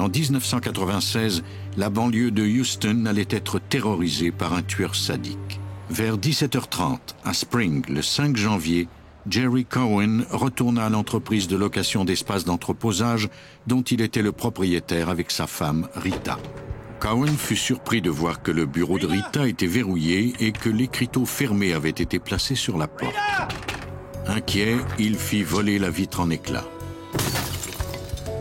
En 1996, la banlieue de Houston allait être terrorisée par un tueur sadique. Vers 17h30, à Spring, le 5 janvier, Jerry Cohen retourna à l'entreprise de location d'espace d'entreposage dont il était le propriétaire avec sa femme Rita. Cohen fut surpris de voir que le bureau de Rita était verrouillé et que l'écriteau fermé avait été placé sur la porte. Inquiet, il fit voler la vitre en éclats.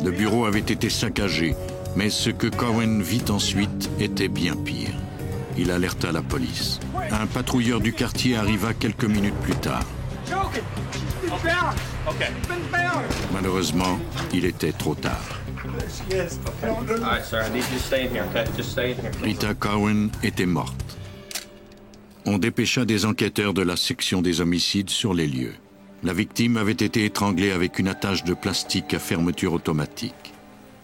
Le bureau avait été saccagé, mais ce que Cohen vit ensuite était bien pire. Il alerta la police. Un patrouilleur du quartier arriva quelques minutes plus tard. Malheureusement, il était trop tard. Rita Cohen était morte. On dépêcha des enquêteurs de la section des homicides sur les lieux. La victime avait été étranglée avec une attache de plastique à fermeture automatique.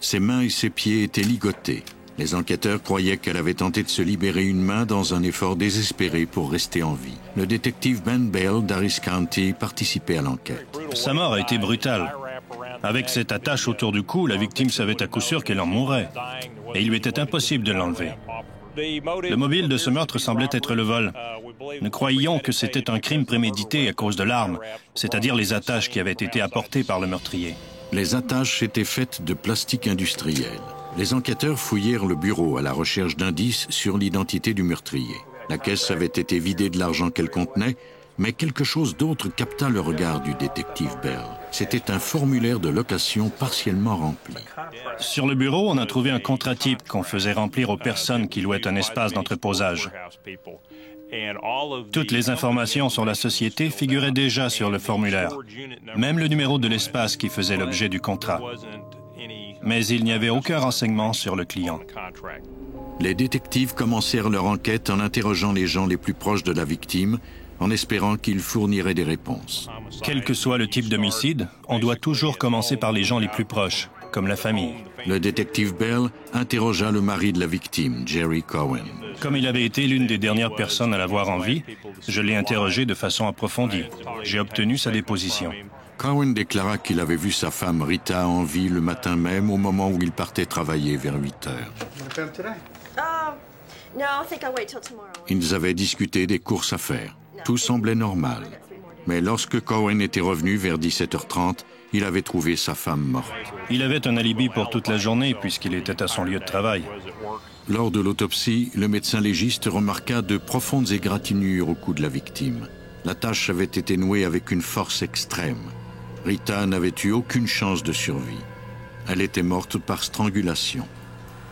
Ses mains et ses pieds étaient ligotés. Les enquêteurs croyaient qu'elle avait tenté de se libérer une main dans un effort désespéré pour rester en vie. Le détective Ben Bale d'Harris County participait à l'enquête. Sa mort a été brutale. Avec cette attache autour du cou, la victime savait à coup sûr qu'elle en mourrait. Et il lui était impossible de l'enlever. Le mobile de ce meurtre semblait être le vol. Nous croyions que c'était un crime prémédité à cause de l'arme, c'est-à-dire les attaches qui avaient été apportées par le meurtrier. Les attaches étaient faites de plastique industriel. Les enquêteurs fouillèrent le bureau à la recherche d'indices sur l'identité du meurtrier. La caisse avait été vidée de l'argent qu'elle contenait, mais quelque chose d'autre capta le regard du détective Bell. C'était un formulaire de location partiellement rempli. Sur le bureau, on a trouvé un contrat type qu'on faisait remplir aux personnes qui louaient un espace d'entreposage. Toutes les informations sur la société figuraient déjà sur le formulaire, même le numéro de l'espace qui faisait l'objet du contrat. Mais il n'y avait aucun renseignement sur le client. Les détectives commencèrent leur enquête en interrogeant les gens les plus proches de la victime, en espérant qu'ils fourniraient des réponses. Quel que soit le type d'homicide, on doit toujours commencer par les gens les plus proches, comme la famille. Le détective Bell interrogea le mari de la victime, Jerry Cohen. Comme il avait été l'une des dernières personnes à la voir en vie, je l'ai interrogé de façon approfondie. J'ai obtenu sa déposition. Cohen déclara qu'il avait vu sa femme Rita en vie le matin même, au moment où il partait travailler vers 8 heures. Ils avaient discuté des courses à faire. Tout semblait normal. Mais lorsque Cohen était revenu vers 17h30, il avait trouvé sa femme morte. Il avait un alibi pour toute la journée puisqu'il était à son lieu de travail. Lors de l'autopsie, le médecin légiste remarqua de profondes égratignures au cou de la victime. La tâche avait été nouée avec une force extrême. Rita n'avait eu aucune chance de survie. Elle était morte par strangulation.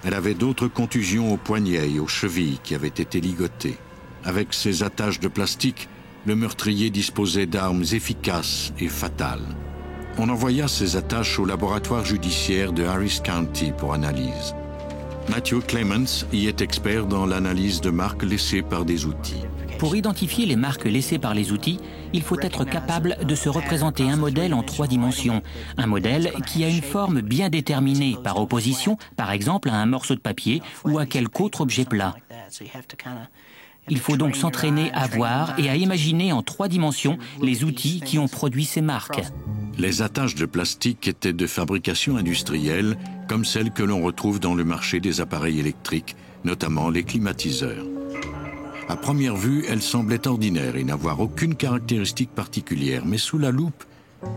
Elle avait d'autres contusions aux poignets et aux chevilles qui avaient été ligotées. Avec ses attaches de plastique, le meurtrier disposait d'armes efficaces et fatales. On envoya ces attaches au laboratoire judiciaire de Harris County pour analyse. Matthew Clements y est expert dans l'analyse de marques laissées par des outils. Pour identifier les marques laissées par les outils, il faut être capable de se représenter un modèle en 3 dimensions. Un modèle qui a une forme bien déterminée, par opposition, par exemple, à un morceau de papier ou à quelque autre objet plat. Il faut donc s'entraîner à voir et à imaginer en 3 dimensions les outils qui ont produit ces marques. Les attaches de plastique étaient de fabrication industrielle, comme celles que l'on retrouve dans le marché des appareils électriques, notamment les climatiseurs. À première vue, elles semblaient ordinaires et n'avoir aucune caractéristique particulière, mais sous la loupe,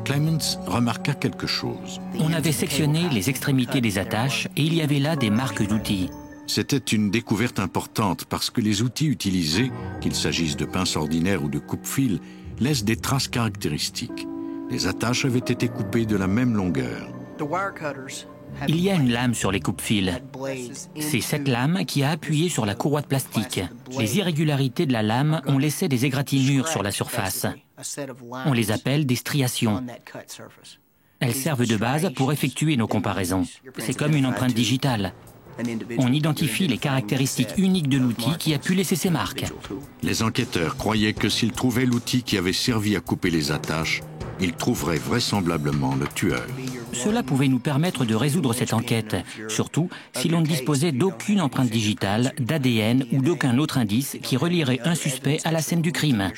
Clements remarqua quelque chose. On avait sectionné les extrémités des attaches et il y avait là des marques d'outils. C'était une découverte importante parce que les outils utilisés, qu'il s'agisse de pinces ordinaires ou de coupe-fil, laissent des traces caractéristiques. Les attaches avaient été coupées de la même longueur. Il y a une lame sur les coupe-fils. C'est cette lame qui a appuyé sur la courroie de plastique. Les irrégularités de la lame ont laissé des égratignures sur la surface. On les appelle des striations. Elles servent de base pour effectuer nos comparaisons. C'est comme une empreinte digitale. On identifie les caractéristiques uniques de l'outil qui a pu laisser ses marques. Les enquêteurs croyaient que s'ils trouvaient l'outil qui avait servi à couper les attaches, ils trouveraient vraisemblablement le tueur. Cela pouvait nous permettre de résoudre cette enquête, surtout si l'on ne disposait d'aucune empreinte digitale, d'ADN ou d'aucun autre indice qui relierait un suspect à la scène du crime.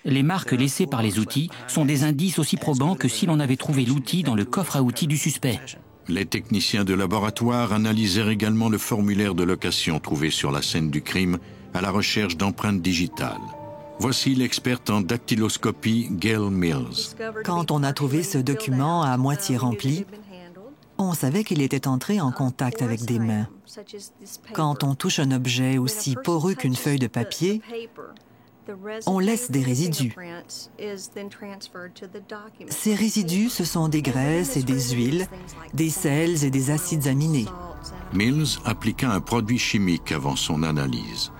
Les marques laissées par les outils sont des indices aussi probants que si l'on avait trouvé l'outil dans le coffre à outils du suspect. Les techniciens de laboratoire analysèrent également le formulaire de location trouvé sur la scène du crime à la recherche d'empreintes digitales. Voici l'experte en dactyloscopie Gail Mills. Quand on a trouvé ce document à moitié rempli, on savait qu'il était entré en contact avec des mains. Quand on touche un objet aussi poreux qu'une feuille de papier, on laisse des résidus. Ces résidus, ce sont des graisses et des huiles, des sels et des acides aminés. Mills appliqua un produit chimique avant son analyse.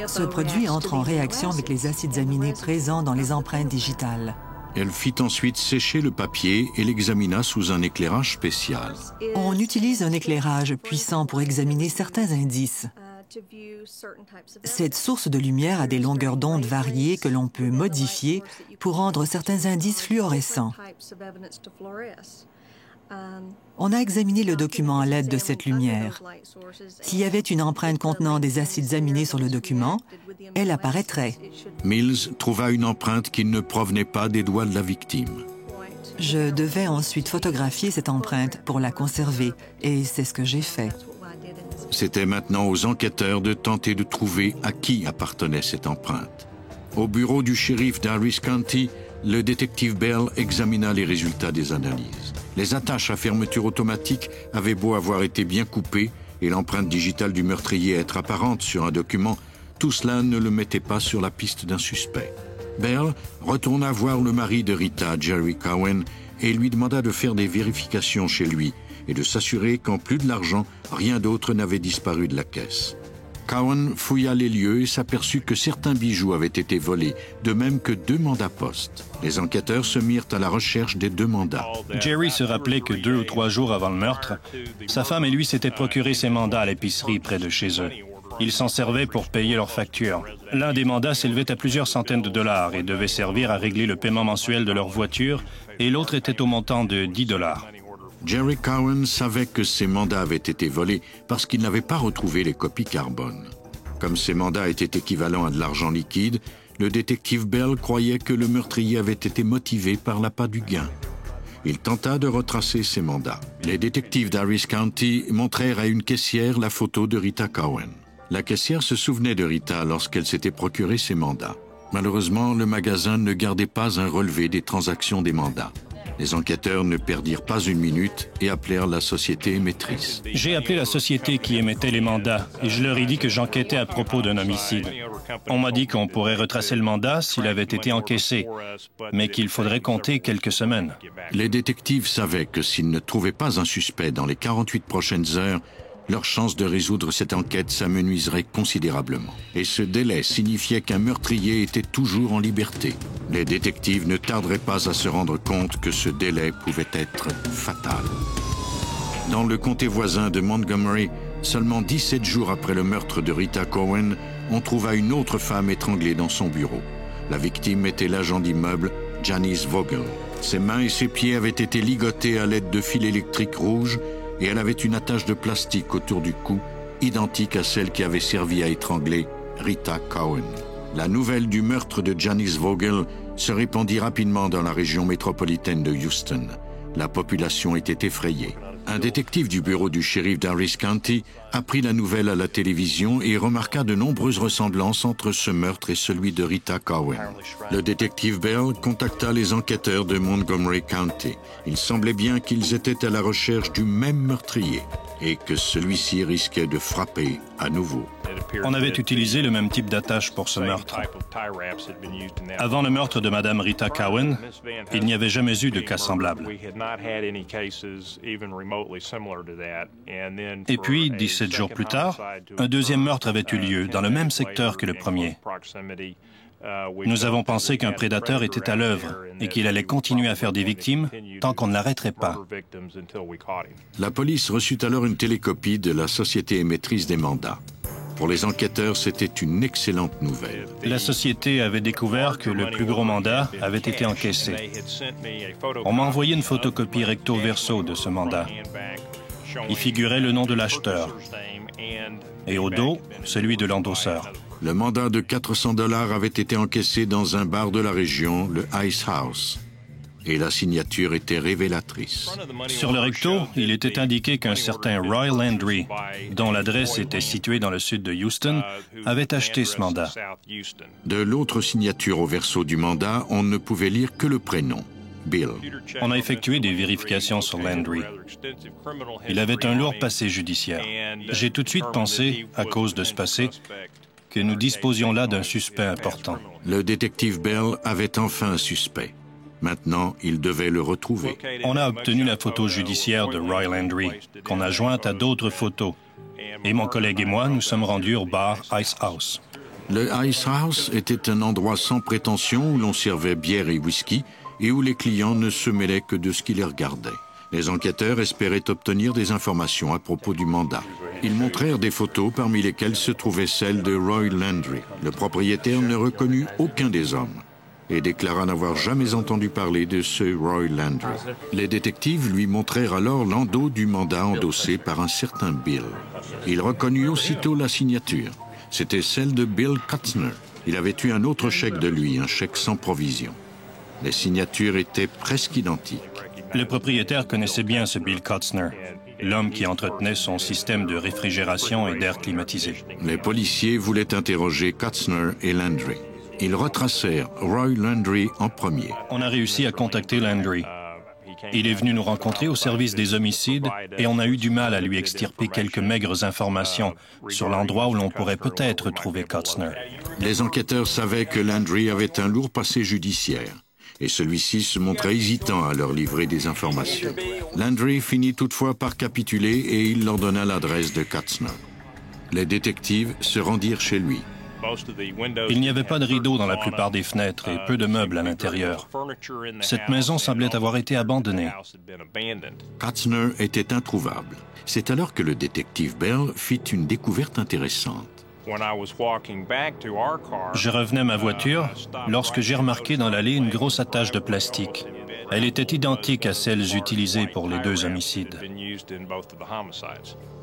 Ce produit entre en réaction avec les acides aminés présents dans les empreintes digitales. Elle fit ensuite sécher le papier et l'examina sous un éclairage spécial. On utilise un éclairage puissant pour examiner certains indices. Cette source de lumière a des longueurs d'onde variées que l'on peut modifier pour rendre certains indices fluorescents. On a examiné le document à l'aide de cette lumière. S'il y avait une empreinte contenant des acides aminés sur le document, elle apparaîtrait. Mills trouva une empreinte qui ne provenait pas des doigts de la victime. Je devais ensuite photographier cette empreinte pour la conserver, et c'est ce que j'ai fait. C'était maintenant aux enquêteurs de tenter de trouver à qui appartenait cette empreinte. Au bureau du shérif d'Harris County, le détective Bell examina les résultats des analyses. Les attaches à fermeture automatique avaient beau avoir été bien coupées et l'empreinte digitale du meurtrier être apparente sur un document, tout cela ne le mettait pas sur la piste d'un suspect. Bell retourna voir le mari de Rita, Jerry Cowan, et lui demanda de faire des vérifications chez lui et de s'assurer qu'en plus de l'argent, rien d'autre n'avait disparu de la caisse. Cowan fouilla les lieux et s'aperçut que certains bijoux avaient été volés, de même que 2 mandats postes. Les enquêteurs se mirent à la recherche des 2 mandats. Jerry se rappelait que 2 ou 3 jours avant le meurtre, sa femme et lui s'étaient procuré ces mandats à l'épicerie près de chez eux. Ils s'en servaient pour payer leurs factures. L'un des mandats s'élevait à plusieurs centaines de dollars et devait servir à régler le paiement mensuel de leur voiture, et l'autre était au montant de 10 dollars. Jerry Cowan savait que ces mandats avaient été volés parce qu'il n'avait pas retrouvé les copies carbone. Comme ces mandats étaient équivalents à de l'argent liquide, le détective Bell croyait que le meurtrier avait été motivé par l'appât du gain. Il tenta de retracer ces mandats. Les détectives d'Harris County montrèrent à une caissière la photo de Rita Cowan. La caissière se souvenait de Rita lorsqu'elle s'était procuré ces mandats. Malheureusement, le magasin ne gardait pas un relevé des transactions des mandats. Les enquêteurs ne perdirent pas une minute et appelèrent la société émettrice. J'ai appelé la société qui émettait les mandats et je leur ai dit que j'enquêtais à propos d'un homicide. On m'a dit qu'on pourrait retracer le mandat s'il avait été encaissé, mais qu'il faudrait compter quelques semaines. Les détectives savaient que s'ils ne trouvaient pas un suspect dans les 48 prochaines heures, leurs chances de résoudre cette enquête s'amenuiseraient considérablement. Et ce délai signifiait qu'un meurtrier était toujours en liberté. Les détectives ne tarderaient pas à se rendre compte que ce délai pouvait être fatal. Dans le comté voisin de Montgomery, seulement 17 jours après le meurtre de Rita Cowan, on trouva une autre femme étranglée dans son bureau. La victime était l'agent d'immeuble Janice Vogel. Ses mains et ses pieds avaient été ligotés à l'aide de fils électriques rouges et elle avait une attache de plastique autour du cou, identique à celle qui avait servi à étrangler Rita Cowan. La nouvelle du meurtre de Janice Vogel se répandit rapidement dans la région métropolitaine de Houston. La population était effrayée. Un détective du bureau du shérif d'Harris County apprit la nouvelle à la télévision et remarqua de nombreuses ressemblances entre ce meurtre et celui de Rita Cowan. Le détective Bell contacta les enquêteurs de Montgomery County. Il semblait bien qu'ils étaient à la recherche du même meurtrier et que celui-ci risquait de frapper à nouveau. On avait utilisé le même type d'attache pour ce meurtre. Avant le meurtre de Madame Rita Cowan, il n'y avait jamais eu de cas semblable. Et puis, 17 jours plus tard, un deuxième meurtre avait eu lieu dans le même secteur que le premier. Nous avons pensé qu'un prédateur était à l'œuvre et qu'il allait continuer à faire des victimes tant qu'on ne l'arrêterait pas. La police reçut alors une télécopie de la société émettrice des mandats. Pour les enquêteurs, c'était une excellente nouvelle. La société avait découvert que le plus gros mandat avait été encaissé. On m'a envoyé une photocopie recto verso de ce mandat. Y figurait le nom de l'acheteur et au dos, celui de l'endosseur. Le mandat de $400 avait été encaissé dans un bar de la région, le Ice House. Et la signature était révélatrice. Sur le recto, il était indiqué qu'un certain Roy Landry, dont l'adresse était située dans le sud de Houston, avait acheté ce mandat. De l'autre signature au verso du mandat, on ne pouvait lire que le prénom, Bill. On a effectué des vérifications sur Landry. Il avait un lourd passé judiciaire. J'ai tout de suite pensé, à cause de ce passé, que nous disposions là d'un suspect important. Le détective Bell avait enfin un suspect. Maintenant, il devait le retrouver. On a obtenu la photo judiciaire de Roy Landry, qu'on a jointe à d'autres photos. Et mon collègue et moi, nous sommes rendus au bar Ice House. Le Ice House était un endroit sans prétention où l'on servait bière et whisky et où les clients ne se mêlaient que de ce qui les regardait. Les enquêteurs espéraient obtenir des informations à propos du mandat. Ils montrèrent des photos parmi lesquelles se trouvait celle de Roy Landry. Le propriétaire ne reconnut aucun des hommes et déclara n'avoir jamais entendu parler de ce Roy Landry. Les détectives lui montrèrent alors l'endos du mandat endossé par un certain Bill. Il reconnut aussitôt la signature. C'était celle de Bill Katzner. Il avait eu un autre chèque de lui, un chèque sans provision. Les signatures étaient presque identiques. Le propriétaire connaissait bien ce Bill Katzner, l'homme qui entretenait son système de réfrigération et d'air climatisé. Les policiers voulaient interroger Katzner et Landry. Ils retracèrent Roy Landry en premier. On a réussi à contacter Landry. Il est venu nous rencontrer au service des homicides et on a eu du mal à lui extirper quelques maigres informations sur l'endroit où l'on pourrait peut-être trouver Katzner. Les enquêteurs savaient que Landry avait un lourd passé judiciaire et celui-ci se montrait hésitant à leur livrer des informations. Landry finit toutefois par capituler et il leur donna l'adresse de Katzner. Les détectives se rendirent chez lui. Il n'y avait pas de rideaux dans la plupart des fenêtres et peu de meubles à l'intérieur. Cette maison semblait avoir été abandonnée. Katzner était introuvable. C'est alors que le détective Bell fit une découverte intéressante. Je revenais à ma voiture lorsque j'ai remarqué dans l'allée une grosse attache de plastique. Elle était identique à celles utilisées pour les deux homicides.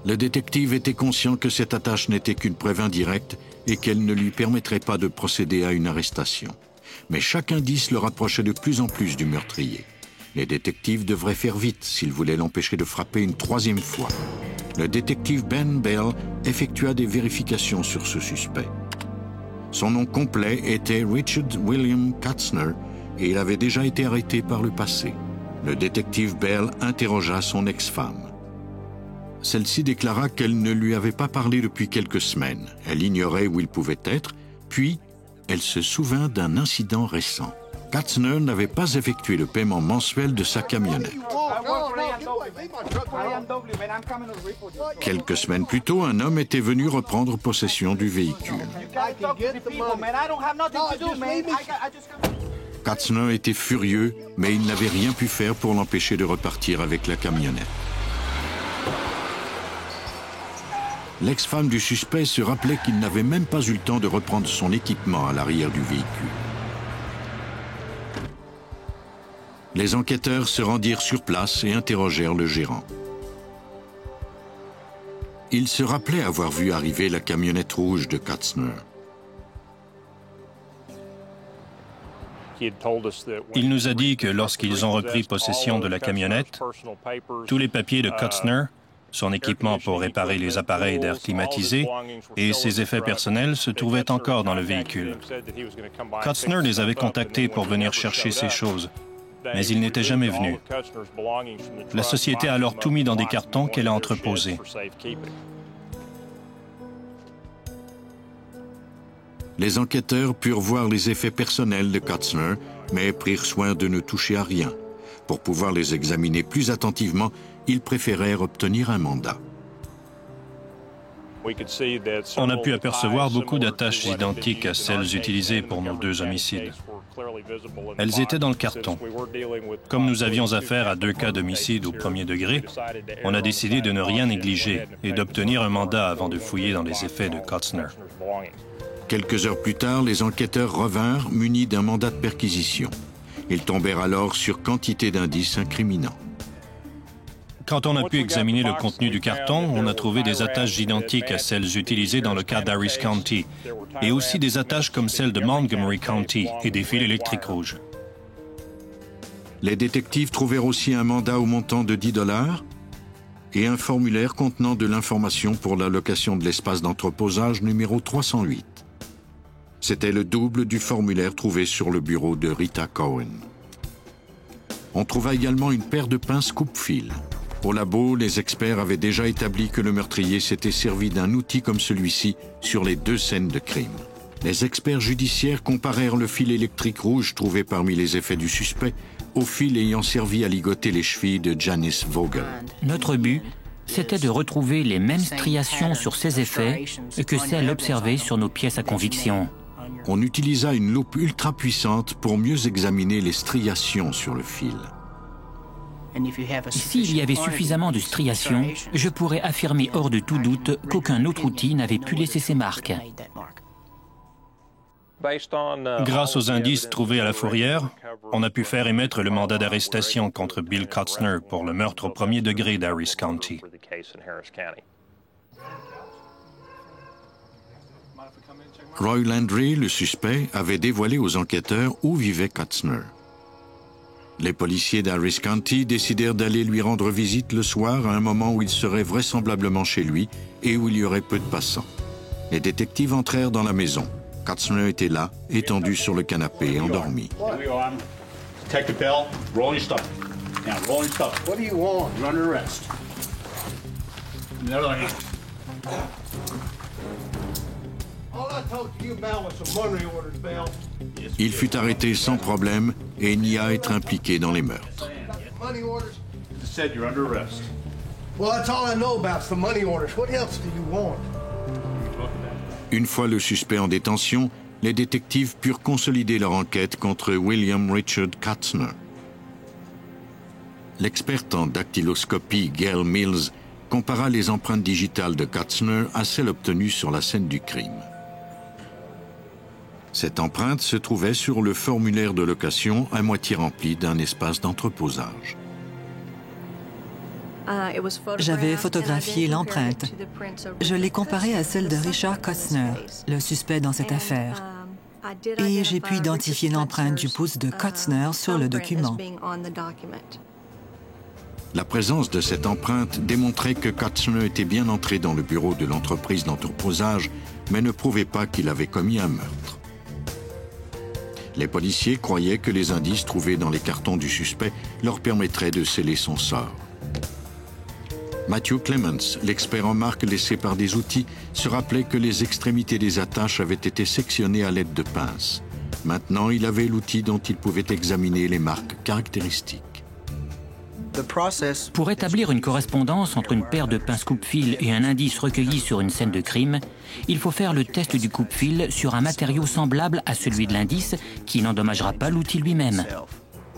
Le détective était conscient que cette attache n'était qu'une preuve indirecte et qu'elle ne lui permettrait pas de procéder à une arrestation. Mais chaque indice le rapprochait de plus en plus du meurtrier. Les détectives devraient faire vite s'ils voulaient l'empêcher de frapper une troisième fois. Le détective Ben Bell effectua des vérifications sur ce suspect. Son nom complet était Richard William Katzner et il avait déjà été arrêté par le passé. Le détective Bell interrogea son ex-femme. Celle-ci déclara qu'elle ne lui avait pas parlé depuis quelques semaines. Elle ignorait où il pouvait être, puis elle se souvint d'un incident récent. Katzner n'avait pas effectué le paiement mensuel de sa camionnette. Quelques semaines plus tôt, un homme était venu reprendre possession du véhicule. Katzner était furieux, mais il n'avait rien pu faire pour l'empêcher de repartir avec la camionnette. L'ex-femme du suspect se rappelait qu'il n'avait même pas eu le temps de reprendre son équipement à l'arrière du véhicule. Les enquêteurs se rendirent sur place et interrogèrent le gérant. Il se rappelait avoir vu arriver la camionnette rouge de Katzner. Il nous a dit que lorsqu'ils ont repris possession de la camionnette, tous les papiers de Katzner, son équipement pour réparer les appareils d'air climatisé et ses effets personnels se trouvaient encore dans le véhicule. Katzner les avait contactés pour venir chercher ces choses, mais il n'était jamais venu. La société a alors tout mis dans des cartons qu'elle a entreposés. Les enquêteurs purent voir les effets personnels de Katzner, mais prirent soin de ne toucher à rien. Pour pouvoir les examiner plus attentivement, ils préférèrent obtenir un mandat. On a pu apercevoir beaucoup d'attaches identiques à celles utilisées pour nos deux homicides. Elles étaient dans le carton. Comme nous avions affaire à 2 cas d'homicide au premier degré, on a décidé de ne rien négliger et d'obtenir un mandat avant de fouiller dans les effets de Katzner. Quelques heures plus tard, les enquêteurs revinrent munis d'un mandat de perquisition. Ils tombèrent alors sur quantité d'indices incriminants. Quand on a pu examiner le contenu du carton, on a trouvé des attaches identiques à celles utilisées dans le cas d'Harris County, et aussi des attaches comme celles de Montgomery County et des fils électriques rouges. Les détectives trouvèrent aussi un mandat au montant de 10 $ et un formulaire contenant de l'information pour la location de l'espace d'entreposage numéro 308. C'était le double du formulaire trouvé sur le bureau de Rita Cohen. On trouva également une paire de pinces coupe-fil. Au labo, les experts avaient déjà établi que le meurtrier s'était servi d'un outil comme celui-ci sur les 2 scènes de crime. Les experts judiciaires comparèrent le fil électrique rouge trouvé parmi les effets du suspect au fil ayant servi à ligoter les chevilles de Janice Vogel. Notre but, c'était de retrouver les mêmes striations sur ces effets que celles observées sur nos pièces à conviction. On utilisa une loupe ultra puissante pour mieux examiner les striations sur le fil. S'il y avait suffisamment de striations, je pourrais affirmer hors de tout doute qu'aucun autre outil n'avait pu laisser ses marques. Grâce aux indices trouvés à la fourrière, on a pu faire émettre le mandat d'arrestation contre Bill Kotzner pour le meurtre au premier degré d'Harris County. Roy Landry, le suspect, avait dévoilé aux enquêteurs où vivait Kotzner. Les policiers d'Harris County décidèrent d'aller lui rendre visite le soir à un moment où il serait vraisemblablement chez lui et où il y aurait peu de passants. Les détectives entrèrent dans la maison. Kotzner était là, étendu sur le canapé, endormi. Detective Bell, rolling stop. Now, rolling stop. What do you want? You're under arrest. On the other hand. All I told you about was some money orders, Bell. Il fut arrêté sans problème et nia être impliqué dans les meurtres. Money orders? You said you're under arrest. Well, that's all I know about some money orders. What else do you want? Une fois le suspect en détention, les détectives purent consolider leur enquête contre William Richard Kotzner. L'experte en dactyloscopie Gail Mills compara les empreintes digitales de Kotzner à celles obtenues sur la scène du crime. Cette empreinte se trouvait sur le formulaire de location à moitié rempli d'un espace d'entreposage. J'avais photographié l'empreinte. Je l'ai comparée à celle de Richard Kotzner, le suspect dans cette affaire. Et j'ai pu identifier l'empreinte du pouce de Kotzner sur le document. La présence de cette empreinte démontrait que Kotzner était bien entré dans le bureau de l'entreprise d'entreposage, mais ne prouvait pas qu'il avait commis un meurtre. Les policiers croyaient que les indices trouvés dans les cartons du suspect leur permettraient de sceller son sort. Matthew Clements, l'expert en marque laissé par des outils, se rappelait que les extrémités des attaches avaient été sectionnées à l'aide de pinces. Maintenant, il avait l'outil dont il pouvait examiner les marques caractéristiques. Pour établir une correspondance entre une paire de pinces coupe-fil et un indice recueilli sur une scène de crime, il faut faire le test du coupe-fil sur un matériau semblable à celui de l'indice qui n'endommagera pas l'outil lui-même.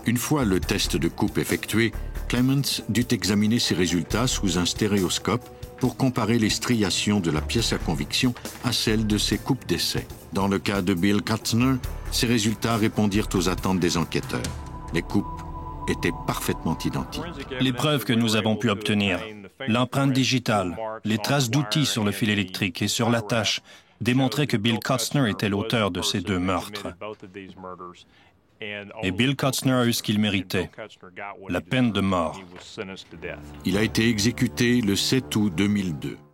Une fois le test de coupe effectué, Clements dut examiner ses résultats sous un stéréoscope pour comparer les striations de la pièce à conviction à celles de ses coupes d'essai. Dans le cas de Bill Kotzner, ces résultats répondirent aux attentes des enquêteurs. Les coupes étaient parfaitement identiques. Les preuves que nous avons pu obtenir, l'empreinte digitale, les traces d'outils sur le fil électrique et sur l'attache, démontraient que Bill Kotzner était l'auteur de ces 2 meurtres. Et Bill Kotzner a eu ce qu'il méritait, la peine de mort. Il a été exécuté le 7 août 2002.